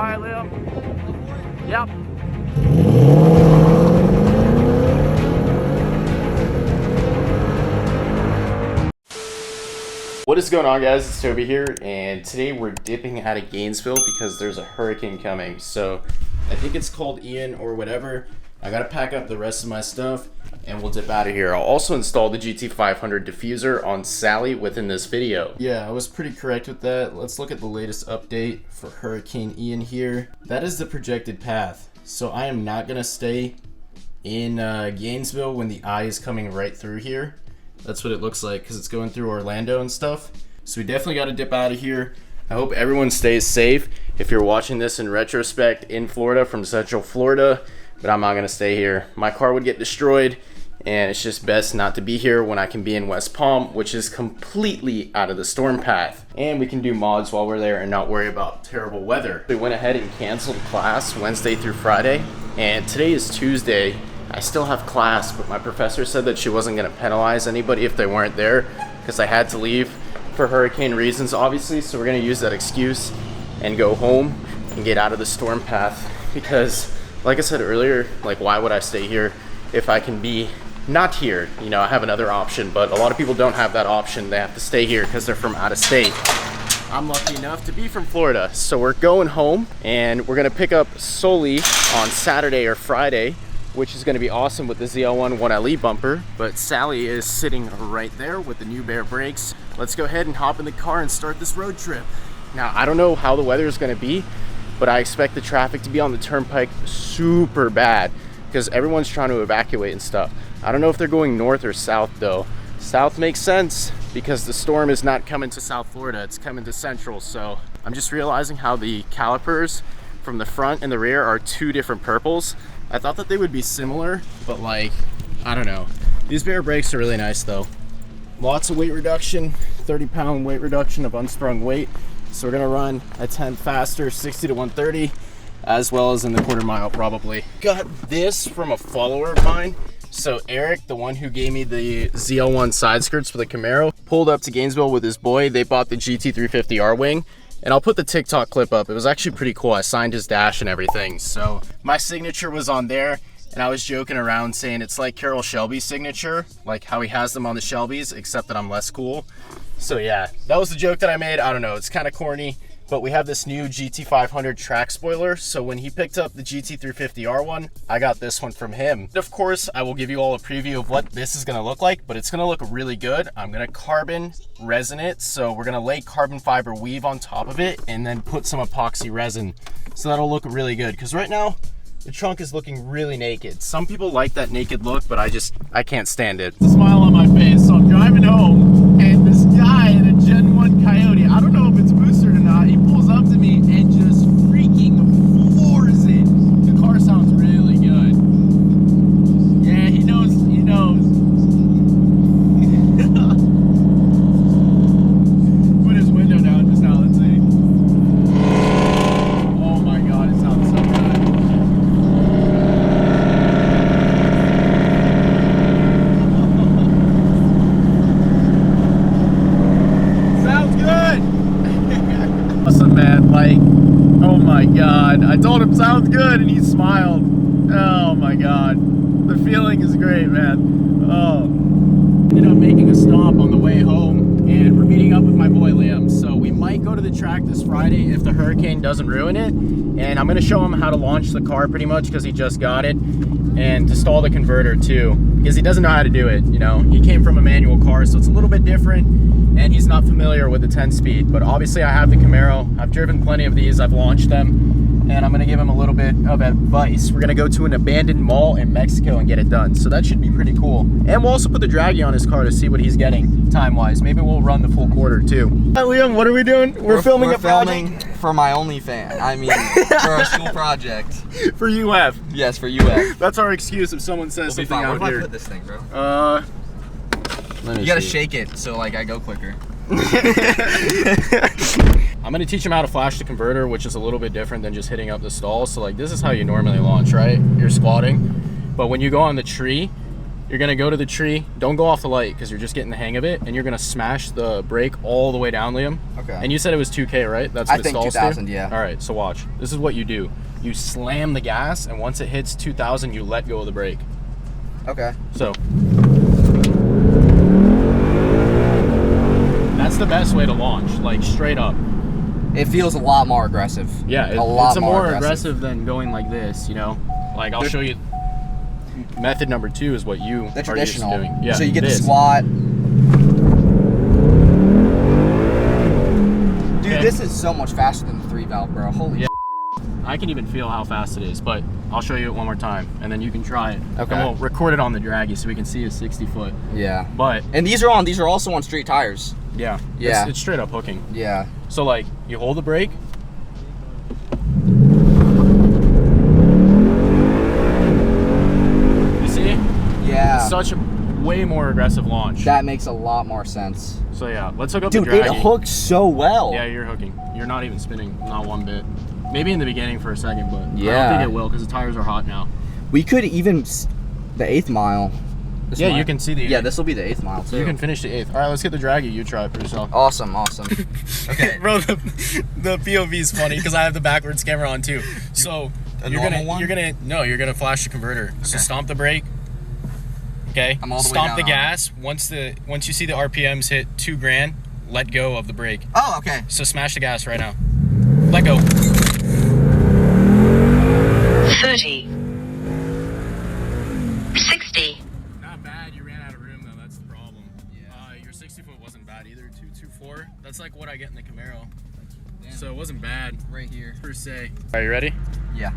right, Liam. Yep. What is going on, guys? It's Toby here, and today we're dipping out of Gainesville because there's a hurricane coming. So I think it's called Ian or whatever. I gotta pack up the rest of my stuff and we'll dip out of here. I'll also install the GT500 diffuser on Sally within this video. Yeah, I was pretty correct with that. Let's look at the latest update for Hurricane Ian here. That is the projected path. So I am not gonna stay in Gainesville when the eye is coming right through here. That's what it looks like because it's going through Orlando and stuff. So we definitely got to dip out of here. I hope everyone stays safe. If you're watching this in retrospect in Florida from Central Florida, but I'm not going to stay here. My car would get destroyed, and it's just best not to be here when I can be in West Palm, which is completely out of the storm path. And we can do mods while we're there and not worry about terrible weather. We went ahead and canceled class Wednesday through Friday, and today is Tuesday. I still have class, but my professor said that she wasn't going to penalize anybody if they weren't there because I had to leave for hurricane reasons, obviously. So we're going to use that excuse and go home and get out of the storm path because, like I said earlier, like, why would I stay here if I can be not here? You know, I have another option, but a lot of people don't have that option. They have to stay here because they're from out of state. I'm lucky enough to be from Florida. So we're going home and we're going to pick up Sully on Saturday or Friday, which is going to be awesome with the ZL1 1LE bumper. But Sally is sitting right there with the new bare brakes. Let's go ahead and hop in the car and start this road trip. Now, I don't know how the weather is going to be, but I expect the traffic to be on the turnpike super bad because everyone's trying to evacuate and stuff. I don't know if they're going north or south though. South makes sense because the storm is not coming to South Florida, it's coming to Central. So I'm just realizing how the calipers from the front and the rear are two different purples. I thought that they would be similar, but like, I don't know. These bare brakes are really nice though. Lots of weight reduction, 30-pound weight reduction of unsprung weight. So we're gonna run a 10th faster, 60 to 130, as well as in the quarter mile probably. Got this from a follower of mine. So Eric, the one who gave me the ZL1 side skirts for the Camaro, pulled up to Gainesville with his boy. They bought the GT350R wing. And I'll put the TikTok clip up. It was actually pretty cool. I signed his dash and everything. So my signature was on there, and I was joking around saying it's like Carroll Shelby's signature, like how he has them on the Shelbys, except that I'm less cool. So yeah, that was the joke that I made. I don't know, it's kind of corny, but we have this new GT500 track spoiler. So when he picked up the GT350R one, I got this one from him. Of course, I will give you all a preview of what this is gonna look like, but it's gonna look really good. I'm gonna carbon resin it. So we're gonna lay carbon fiber weave on top of it and then put some epoxy resin. So that'll look really good. Because right now, the trunk is looking really naked. Some people like that naked look, but I can't stand it. It's a smile on my face. So I'm driving home and this guy in a Gen 1 Coyote, I don't know if it's boosted or not, he pulls up to me and just freaking floors it. The car sounds really good. Yeah, he knows, he knows. Put his window down just now, let's see. Oh my God, it sounds so good. Sounds good. Awesome, man. Like, oh my God. I told him sounds good and he smiled. Oh my God. The feeling is great, man. Oh. Ended up making a stop on the way home and we're meeting up with my boy Liam. So we might go to the track this Friday if the hurricane doesn't ruin it. And I'm gonna show him how to launch the car pretty much because he just got it, and to install the converter too, because he doesn't know how to do it. You know, he came from a manual car, so it's a little bit different, and he's not familiar with the 10-speed. But obviously I have the Camaro, I've driven plenty of these, I've launched them, and I'm gonna give him a little bit of advice. We're gonna go to an abandoned mall in Mexico and get it done, so that should be pretty cool. And we'll also put the Dragy on his car to see what he's getting time-wise. Maybe we'll run the full quarter too. Hi Liam, what are we doing? We're filming a project for my OnlyFans. I mean, for our school project. For UF. Yes, for UF. That's our excuse if someone says something out Where here. do I put this thing, bro? You gotta shake it so like I go quicker. I'm gonna teach him how to flash the converter, which is a little bit different than just hitting up the stall. So like, this is how you normally launch, right? You're squatting, but when you go on the tree, You're gonna go to the tree. Don't go off the light because you're just getting the hang of it, and you're gonna smash the brake all the way down, Liam. Okay. And you said it was 2K, right? That's what I think 2,000, yeah. All right, so watch. This is what you do. You slam the gas, and once it hits 2,000, you let go of the brake. Okay. So that's the best way to launch, like straight up. It feels a lot more aggressive. Yeah, it's more aggressive than going like this, you know? Like, I'll show you. Method number 2 is what you the are traditional. used to doing. Yeah, so you get the squat. Dude, Okay. this is so much faster than the 3-valve, bro. Holy Yeah. I can even feel how fast it is, but I'll show you it one more time, and then you can try it. Okay. And we'll record it on the Dragy so we can see a 60-foot. Yeah. But and these are also on street tires. yeah, Yeah. it's straight up hooking. Yeah. So like, you hold the brake. You see? Yeah. It's such a way more aggressive launch. That makes a lot more sense. So yeah, let's hook up Dude, the Dragy. it hooks so well. Yeah, you're hooking. You're not even spinning, not one bit. Maybe in the beginning for a second, but I don't Yeah. think it will because the tires are hot now. We could even the 8th mile. This Yeah, might- you can see the Yeah, 8th. this will be the 8th mile too. You can finish the 8th. All right, let's get the Dragy. You try it for yourself. Awesome. Okay. Bro, the POV is funny because I have the backwards camera on too. So you're gonna flash the converter. Okay. So stomp the brake. Okay. I'm all the way stomp down the on gas. Once you see the RPMs hit 2 grand, let go of the brake. Oh, okay. So smash the gas right now. Let go. 30. 60. Not bad. You ran out of room though. That's the problem. Yeah. Your 60-foot wasn't bad either. 224. That's like what I get in the Camaro. Damn. So it wasn't bad. Right here. Per se. Are you ready? Yeah.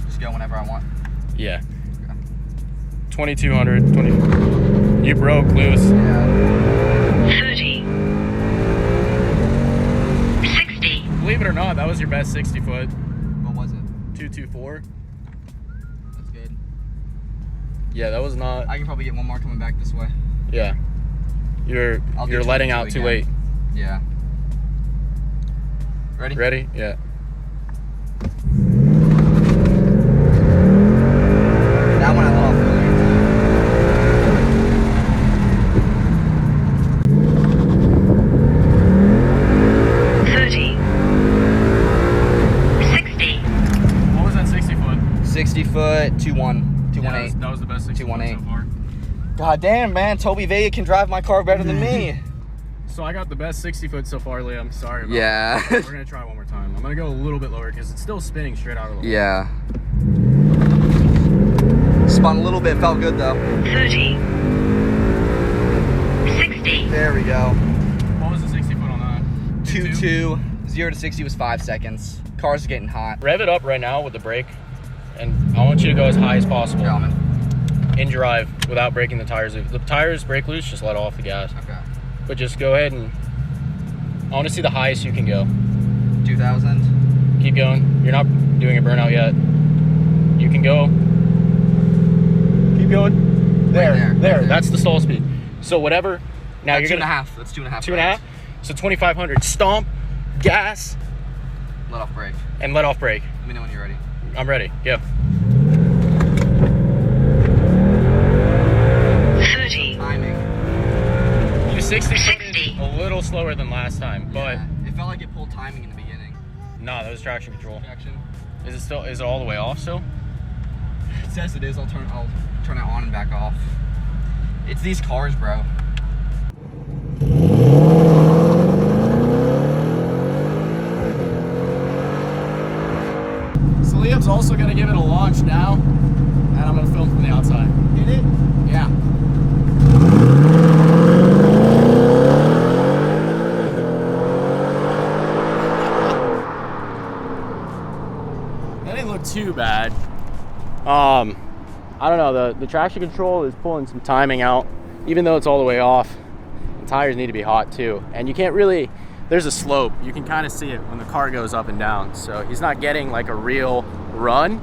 Just go whenever I want. Yeah. 2200. 20. You broke loose. Yeah. 30. 60. Believe it or not, that was your best 60-foot. What was it? 224. That's good. Yeah, that was not. I can probably get one more coming back this way. Yeah. You're letting out too late. Yeah. Ready? Ready? Yeah. That one I let off earlier too. 30. 60. What was that 60-foot? 60-foot, 218. That was the best 60-foot 218. so far. God damn, man. TobyVegaD can drive my car better than me. So I got the best 60-foot so far, Liam. Sorry about Yeah. that. We're going to try one more time. I'm going to go a little bit lower because it's still spinning straight out of the hole. Yeah. Spun a little bit, felt good though. 30. 60. There we go. What was the 60-foot on that? 2-2. 0 to 60 was 5 seconds. Car's getting hot. Rev it up right now with the brake, and I want you to go as high as possible. Yeah, in drive without breaking the tires. If the tires break loose, just let off the gas. okay. But just go ahead and I want to see the highest you can go. 2,000. Keep going. You're not doing a burnout yet. You can go. Keep going. There. There. That's the stall speed. So whatever. Now you're 2.5. That's 2.5. 2.5. So 2,500. Stomp, gas, Let off brake. and let off brake. Let me know when you're ready. I'm ready. Go. 30. Timing. You 60 60. a little slower than last time, but Yeah. It felt like it pulled timing in the beginning. no, that was traction control. Traction. Is it all the way off still? It says it is. I'll turn it on and back off. It's these cars, bro. So Liam's also gonna give it a launch now, and I'm gonna film from the outside. Did it? Yeah. That didn't look too bad. I don't know, the traction control is pulling some timing out, even though it's all the way off. The tires need to be hot too. And you can't really, there's a slope. You can kind of see it when the car goes up and down. So he's not getting like a real run.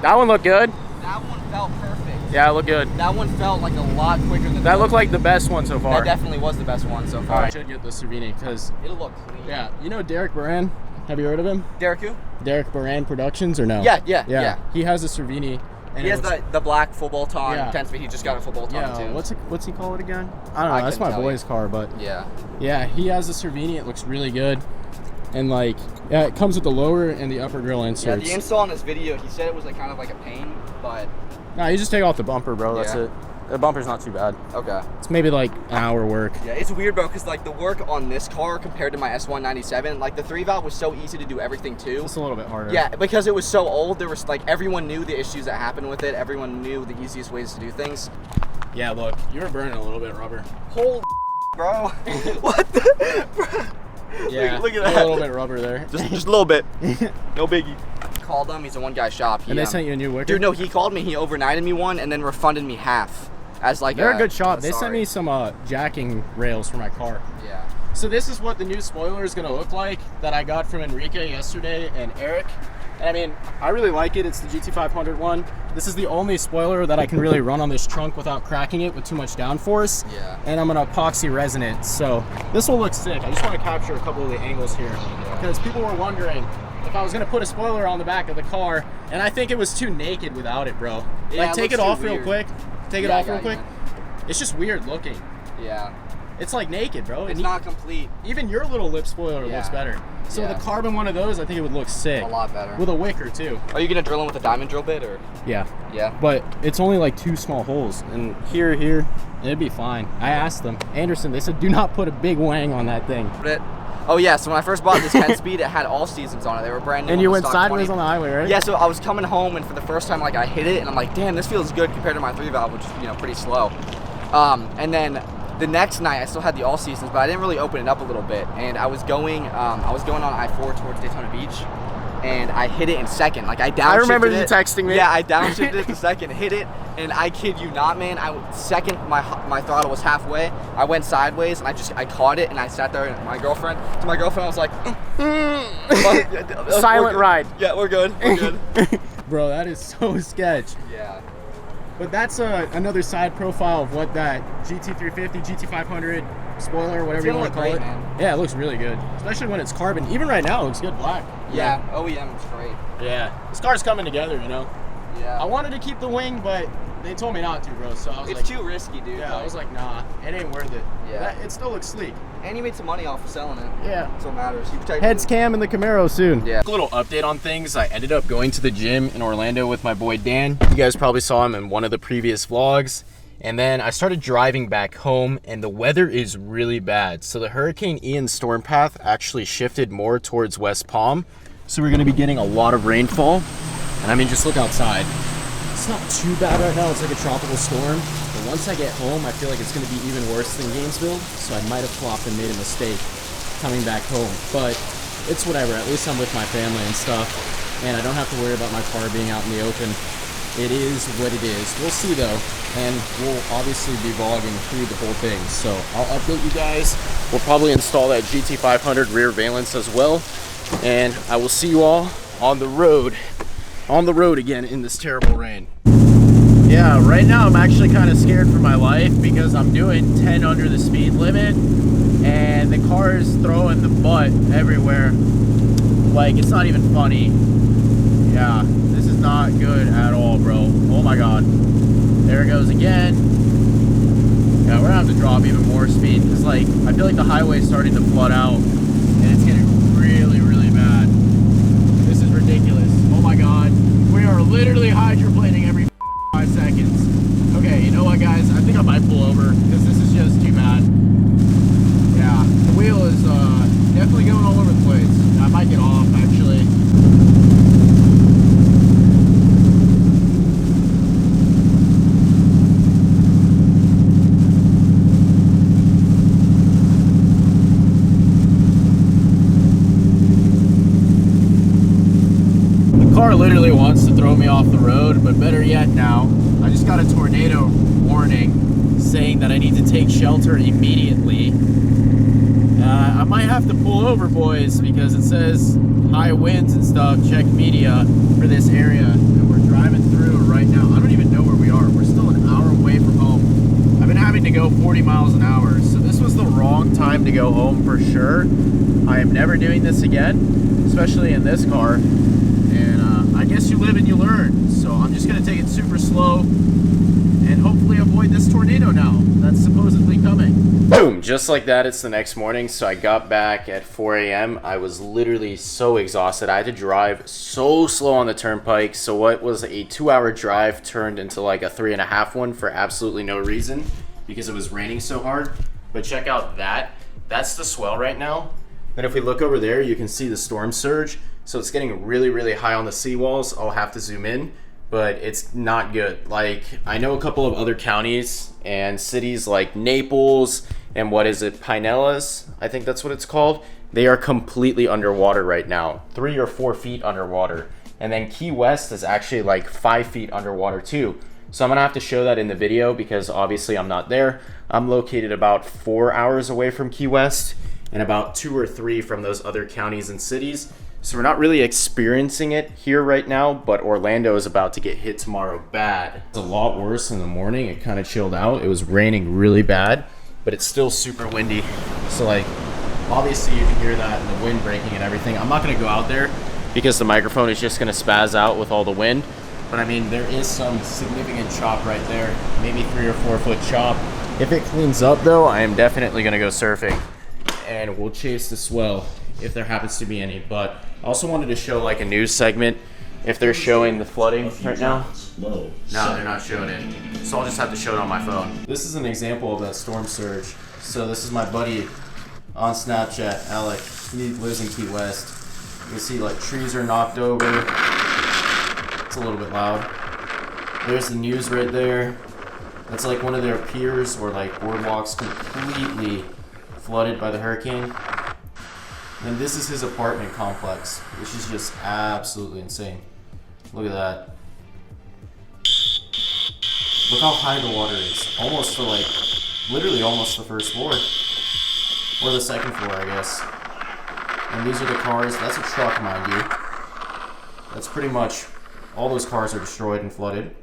That one looked good. That one felt perfect. Yeah, it looked good. That one felt like a lot quicker than That looked like the best one so far. That definitely was the best one so far. I should get the Cervini because, It'll look clean. yeah, you know Derek Baran? Have you heard of him? Derek who? Derek Baran Productions or no? Yeah. He has a Cervini He has the black full bolt-on Yeah. 10-speed. He just got a full bolt-on Yeah, too. what's he call it again? I don't know. That's my couldn't tell boy's you. car, but Yeah. yeah, he has the Cervini. It looks really good, and like yeah, it comes with the lower and the upper grill Yeah, inserts. the install on this video, he said it was like kind of like a pain, but No, you just take off the bumper, bro. That's Yeah. it. The bumper's not too bad. okay. It's maybe like an hour work. Yeah, it's weird, bro, because like the work on this car compared to my S197, like the 3-valve was so easy to do everything to. It's a little bit harder. Yeah, because it was so old, there was like everyone knew the issues that happened with it. Everyone knew the easiest ways to do things. Yeah, look, you were burning a little bit rubber. Holy bro. What the? Bro. Yeah, Look at a that. little bit rubber there. Just a little bit. No biggie. Called him. He's a one-guy shop. And they sent you a new wicker? Dude, no, he called me. He overnighted me one and then refunded me half as like They're a good shop. They sent sorry. me some jacking rails for my car. Yeah. So this is what the new spoiler is going to look like that I got from Enrique yesterday and Eric. And I mean, I really like it. It's the GT500 one. This is the only spoiler that I can really run on this trunk without cracking it with too much downforce. Yeah. And I'm going to epoxy resin it. So this will look sick. I just want to capture a couple of the angles here. Because people were wondering if I was going to put a spoiler on the back of the car. And I think it was too naked without it, bro. Yeah, Like, it take it looks too off real weird. quick. Take it Yeah, I off real got you, quick. man. It's just weird looking. Yeah. It's like naked, bro. It's And not complete. even your little lip spoiler Yeah. looks better. So Yeah. the carbon one of those, I think it would look sick. A lot better. With a wicker too. Are you gonna drill in with a diamond drill bit or? Yeah. Yeah. But it's only like 2 small holes. And here, it'd be fine. I asked them. Anderson, they said do not put a big wang on that thing. Oh yeah, so when I first bought this 10-speed, it had all seasons on it. They were brand new. And on you the went stock sideways 20. on the highway, right? Yeah, so I was coming home and for the first time, like I hit it and I'm like, damn, this feels good compared to my 3-valve, which is, you know, pretty slow. And then the next night I still had the all seasons, but I didn't really open it up a little bit. And I was going on I-4 towards Daytona Beach, and I hit it in second. Like I downshifted I remember you it. texting me. Yeah, I downshifted it to second, hit it, and I kid you not, man. Second, my throttle was halfway. I went sideways, and I caught it, and I sat there. And my girlfriend, I was like, Silent ride. Yeah, we're good. We're good. Bro, that is so sketch. Yeah. But that's another side profile of what that GT350, GT500 spoiler, whatever you gonna want to look call great, it. man. Yeah, it looks really good, especially when it's carbon. Even right now, it looks good black. Yeah. OEM is great. Yeah. This car's coming together, you know. Yeah. I wanted to keep the wing, but they told me not to, bro. So I was It's like, too risky, dude. yeah, I was like, nah, it ain't worth it. Yeah. It still looks sleek. And you made some money off of selling it. Yeah. That's what matters. You protect Heads cam in the Camaro soon. Yeah. A little update on things. I ended up going to the gym in Orlando with my boy Dan. You guys probably saw him in one of the previous vlogs. And then I started driving back home and the weather is really bad. So the Hurricane Ian storm path actually shifted more towards West Palm. So we're gonna be getting a lot of rainfall. And I mean, just look outside. It's not too bad right now. It's like a tropical storm. But once I get home, I feel like it's gonna be even worse than Gainesville. So I might have flopped and made a mistake coming back home. But it's whatever. At least I'm with my family and stuff. And I don't have to worry about my car being out in the open. It is what it is. We'll see though. And we'll obviously be vlogging through the whole thing. So I'll update you guys. We'll probably install that GT500 rear valence as well. And I will see you all on the road. On the road again in this terrible rain. Yeah, right now I'm actually kind of scared for my life because I'm doing 10 under the speed limit and the car is throwing the butt everywhere. Like, it's not even funny. Yeah, this is not good at all, bro. Oh my god. There it goes again. Yeah, we're gonna have to drop even more speed because, like, I feel like the highway is starting to flood out and it's getting really, really bad. This is ridiculous. Oh my god. We are literally hydroplaning every 5 seconds. Okay, you know what, guys? I think I might pull over because this is just too bad. Yeah, the wheel is definitely going all over the place. I might get off, actually. Car literally wants to throw me off the road, but better yet now, I just got a tornado warning saying that I need to take shelter immediately. I might have to pull over, boys, because it says high winds and stuff. Check media for this area, and we're driving through right now. I don't even know where we are. We're still an hour away from home. I've been having to go 40 miles an hour, so this was the wrong time to go home for sure. I am never doing this again, especially in this car. And I I guess you live and you learn. So I'm just gonna take it super slow and hopefully avoid this tornado now that's supposedly coming. Boom, just like that, it's the next morning. So I got back at 4 a.m. I was literally so exhausted. I had to drive so slow on the turnpike. So what was a 2-hour drive turned into like a 3.5 one for absolutely no reason because it was raining so hard. But check out that. That's the swell right now. Then if we look over there, you can see the storm surge. So it's getting really, really high on the seawalls. I'll have to zoom in, but it's not good. Like, I know a couple of other counties and cities like Naples and what is it, Pinellas, I think that's what it's called. They are completely underwater right now, 3 or 4 feet underwater. And then Key West is actually like 5 feet underwater too. So I'm gonna have to show that in the video because obviously I'm not there. I'm located about 4 hours away from Key West and about 2 or 3 from those other counties and cities. So we're not really experiencing it here right now, but Orlando is about to get hit tomorrow bad. It's a lot worse in the morning. It kind of chilled out. It was raining really bad, but it's still super windy. So like, obviously you can hear that and the wind breaking and everything. I'm not gonna go out there because the microphone is just gonna spaz out with all the wind. But I mean, there is some significant chop right there, maybe 3 or 4 foot chop. If it cleans up though, I am definitely gonna go surfing and we'll chase the swell if there happens to be any. But I also wanted to show like a news segment if they're showing the flooding right now. No, they're not showing it. So I'll just have to show it on my phone. This is an example of that storm surge. So this is my buddy on Snapchat, Alec. He lives in Key West. You can see like trees are knocked over. It's a little bit loud. There's the news right there. That's like one of their piers or like boardwalks completely flooded by the hurricane. And this is his apartment complex, which is just absolutely insane. Look at that. Look how high the water is. Almost to like, literally almost the first floor. Or the second floor, I guess. And these are the cars. That's a truck, mind you. That's pretty much, all those cars are destroyed and flooded.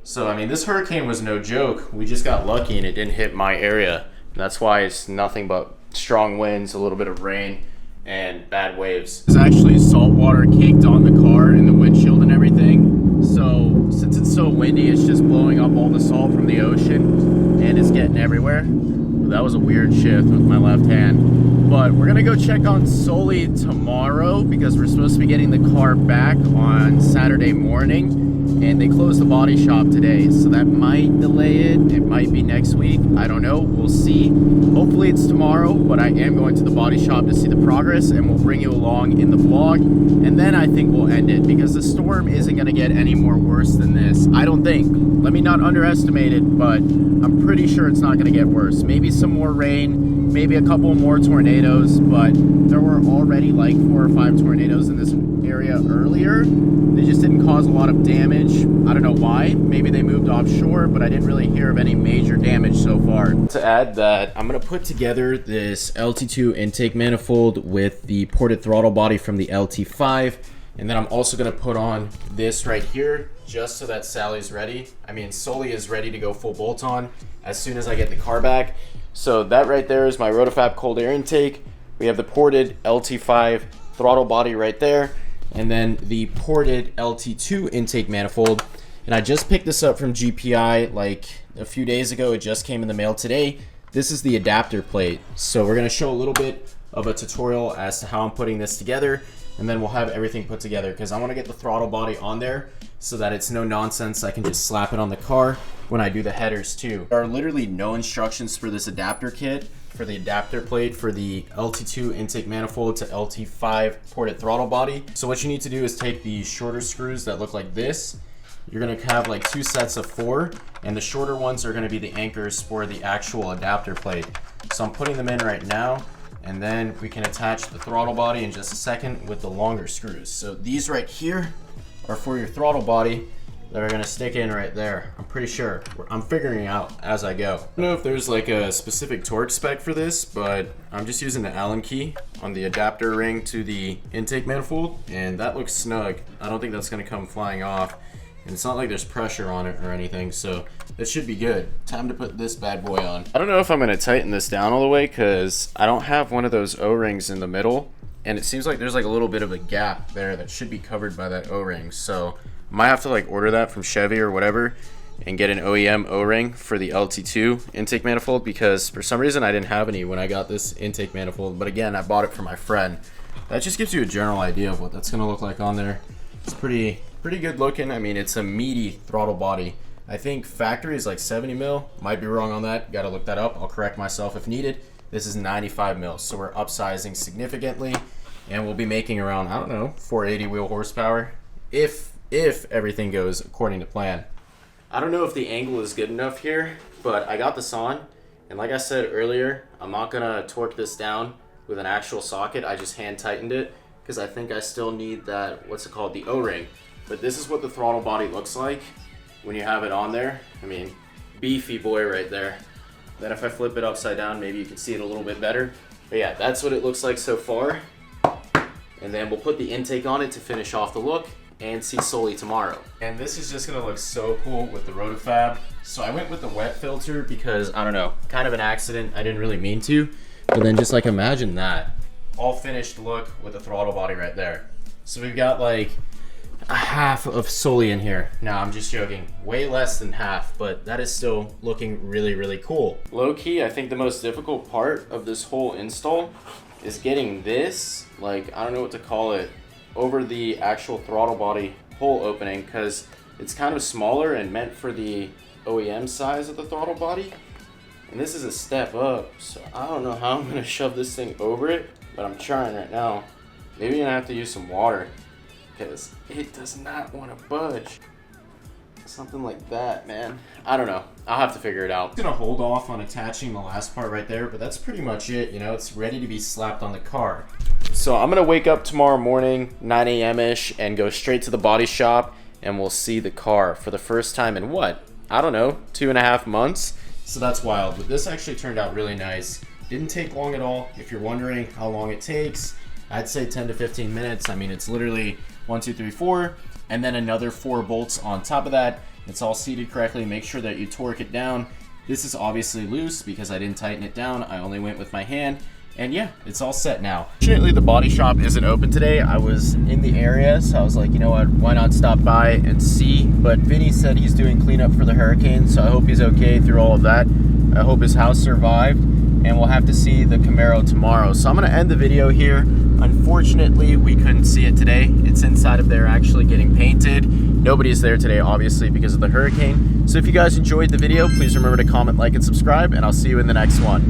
So, I mean, this hurricane was no joke. We just got lucky and it didn't hit my area. And that's why it's nothing but strong winds, a little bit of rain, and bad waves. There's actually salt water caked on the car and the windshield and everything. So since it's so windy, it's just blowing up all the salt from the ocean and it's getting everywhere. That was a weird shift with my left hand. But we're gonna go check on Sully tomorrow because we're supposed to be getting the car back on Saturday morning. And they closed the body shop today, so that might delay it. It might be next week. I don't know. We'll see. Hopefully it's tomorrow, but I am going to the body shop to see the progress, and we'll bring you along in the vlog. And then I think we'll end it because the storm isn't going to get any more worse than this. I don't think. Let me not underestimate it, but I'm pretty sure it's not going to get worse. Maybe some more rain, maybe a couple more tornadoes, but there were already like 4 or 5 tornadoes in this area earlier. They just didn't cause a lot of damage. I don't know why. Maybe they moved offshore, but I didn't really hear of any major damage so far. To add that, I'm going to put together this LT2 intake manifold with the ported throttle body from the LT5. And then I'm also going to put on this right here just so that Sally's ready. I mean, Sully is ready to go full bolt on as soon as I get the car back. So that right there is my Rotofab cold air intake. We have the ported LT5 throttle body right there. And then the ported LT2 intake manifold. And I just picked this up from GPI like a few days ago. It just came in the mail today. This is the adapter plate. So we're gonna show a little bit of a tutorial as to how I'm putting this together. And then we'll have everything put together because I wanna get the throttle body on there so that it's no nonsense. I can just slap it on the car when I do the headers too. There are literally no instructions for this adapter kit, for the adapter plate for the LT2 intake manifold to LT5 ported throttle body. So what you need to do is take the shorter screws that look like this. You're gonna have like 2 sets of 4, and the shorter ones are gonna be the anchors for the actual adapter plate. So I'm putting them in right now, and then we can attach the throttle body in just a second with the longer screws. So these right here are for your throttle body that are gonna stick in right there. I'm pretty sure. I'm figuring it out as I go. I don't know if there's like a specific torque spec for this, but I'm just using the Allen key on the adapter ring to the intake manifold, and that looks snug. I don't think that's gonna come flying off, and it's not like there's pressure on it or anything, so it should be good. Time to put this bad boy on. I don't know if I'm gonna tighten this down all the way because I don't have one of those O-rings in the middle and it seems like there's like a little bit of a gap there that should be covered by that O-ring. So might have to like order that from Chevy or whatever and get an OEM O-ring for the LT2 intake manifold, because for some reason I didn't have any when I got this intake manifold, but again, I bought it for my friend. That just gives you a general idea of what that's gonna look like on there. It's pretty good looking. I mean, it's a meaty throttle body. I think factory is like 70 mil. Might be wrong on that. Got to look that up. I'll correct myself if needed. This is 95 mil, so we're upsizing significantly, and we'll be making around, I don't know, 480 wheel horsepower if everything goes according to plan. I don't know if the angle is good enough here, but I got this on, and like I said earlier, I'm not gonna torque this down with an actual socket. I just hand tightened it because I think I still need that, what's it called, the O-ring. But this is what the throttle body looks like when you have it on there. I mean, beefy boy right there. Then if I flip it upside down, maybe you can see it a little bit better. But yeah, that's what it looks like so far. And then we'll put the intake on it to finish off the look and see Sully tomorrow. And this is just gonna look so cool with the Rotofab. So I went with the wet filter because, I don't know, kind of an accident. I didn't really mean to. But then just like imagine that. All finished look with the throttle body right there. So we've got like a half of Sully in here. Now I'm just joking, way less than half, but that is still looking really cool. Low key, I think the most difficult part of this whole install is getting this, like, I don't know what to call it, over the actual throttle body hole opening, because it's kind of smaller and meant for the OEM size of the throttle body. And this is a step up, so I don't know how I'm gonna shove this thing over it, but I'm trying right now. Maybe I'm gonna have to use some water, because it does not want to budge. Something like that, man. I don't know. I'll have to figure it out. I'm gonna hold off on attaching the last part right there, but that's pretty much it. You know, it's ready to be slapped on the car. So I'm gonna wake up tomorrow morning, 9 a.m.-ish, and go straight to the body shop, and we'll see the car for the first time in what? I don't know, 2.5 months? So that's wild, but this actually turned out really nice. Didn't take long at all. If you're wondering how long it takes, I'd say 10 to 15 minutes. I mean, it's literally 1, 2, 3, 4, and then another 4 bolts on top of that. It's all seated correctly. Make sure that you torque it down. This is obviously loose because I didn't tighten it down. I only went with my hand. And yeah, it's all set now. Fortunately, the body shop isn't open today. I was in the area, so I was like, you know what, why not stop by and see? But Vinny said he's doing cleanup for the hurricane, so I hope he's okay through all of that. I hope his house survived, and we'll have to see the Camaro tomorrow. So I'm gonna end the video here. Unfortunately, we couldn't see it today. It's inside of there actually getting painted. Nobody's there today, obviously, because of the hurricane. So if you guys enjoyed the video, please remember to comment, like, and subscribe, and I'll see you in the next one.